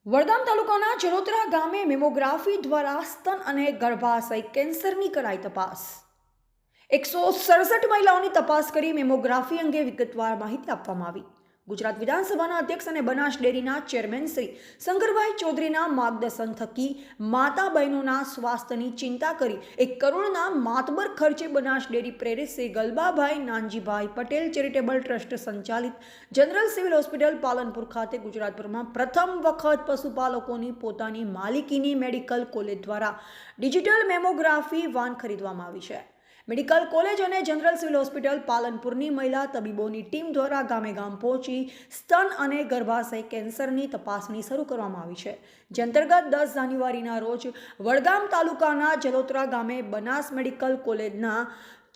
વડગામ તાલુકાના ચરોતરા ગામે મેમોગ્રાફી દ્વારા સ્તન અને ગર્ભાશય કેન્સરની કરાઈ તપાસ 167 મહિલાઓની તપાસ કરી મેમોગ્રાફી અંગે વિગતવાર માહિતી આપવામાં આવી. ગુજરાત વિધાનસભાના અધ્યક્ષ અને બનાસ ડેરીના ચેરમેન શ્રી શંકરભાઈ ચૌધરીના માર્ગદર્શન થકી માતા બહેનોના સ્વાસ્થ્યની ચિંતા કરી 1 કરોડના માતબર ખર્ચે બનાસ ડેરી પ્રેરિત શ્રી ગલબાભાઈ નાનજીભાઈ પટેલ ચેરિટેબલ ટ્રસ્ટ સંચાલિત જનરલ સિવિલ હોસ્પિટલ પાલનપુર ખાતે ગુજરાતભરમાં પ્રથમ વખત પશુપાલકોની પોતાની માલિકીની મેડિકલ કોલેજ દ્વારા ડિજિટલ મેમોગ્રાફી વાન ખરીદવામાં આવી છે. મેડિકલ કોલેજ અને જનરલ સિવિલ હોસ્પિટલ પાલનપુરની મહિલા તબીબોની ટીમ દ્વારા ગામે ગામ પહોંચી સ્તન અને ગર્ભાશય કેન્સરની તપાસણી શરૂ કરવામાં આવી છે. જે અંતર્ગત 10 જાન્યુઆરીના રોજ વડગામ તાલુકાના જલોત્રા ગામે બનાસ મેડિકલ કોલેજના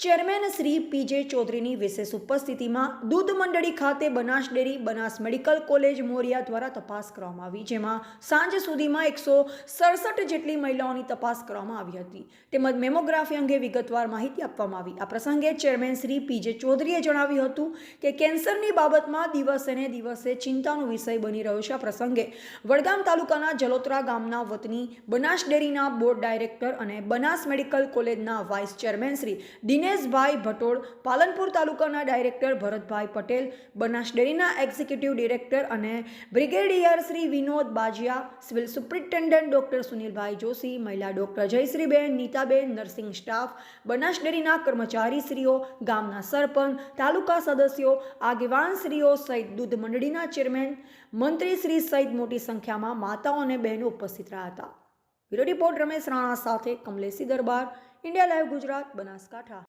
ચેરમેન શ્રી પીજે ચૌધરીની વિશેષ ઉપસ્થિતિમાં દૂધ મંડળી ખાતે Banas dairy Banas medical college Morya દ્વારા તપાસ કરવામાં આવી, જેમાં સાંજ સુધીમાં 167 જેટલી મહિલાઓની તપાસ કરવામાં આવી હતી તેમજ મેમોગ્રાફી અંગે વિગતવાર માહિતી આપવામાં આવી. આ પ્રસંગે ચેરમેન શ્રી પીજે ચૌધરીએ જણાવ્યું હતું કે કેન્સરની બાબતમાં દિવસે ને દિવસે ચિંતાનો વિષય બની રહ્યો છે. આ પ્રસંગે વડગામ તાલુકાના જલોત્રા ગામના વતની બનાસ ડેરીના બોર્ડ ડાયરેક્ટર અને બનાસ મેડિકલ કોલેજના વાઇસ ચેરમેન શ્રી દિનેશભાઈ ભટોળ, પાલનપુર તાલુકાના ડાયરેક્ટર ભરતભાઈ પટેલ, બનાસ ડેરીના એક્ઝિક્યુટિવ ડિરેક્ટર અને brigadier Shri Vinod Bajiya, civil superintendent doctor Sunilbhai Joshi, મહિલા doctor Jayshreeben, Nitaben, nursing staff, Banas ડેરીના કર્મચારીશ્રીઓ, ગામના સરપંચ, તાલુકા સદસ્યો, આગેવાનશ્રીઓ સહિત દૂધ મંડળીના ચેરમેન, મંત્રીશ્રી સહિત મોટી સંખ્યામાં માતાઓ અને બહેનો ઉપસ્થિત રહ્યા હતા. બ્યુરો રિપોર્ટ રમેશ રાણા સાથે કમલેશી દરબાર, ઇન્ડિયા લાઈવ ગુજરાત, બનાસકાંઠા.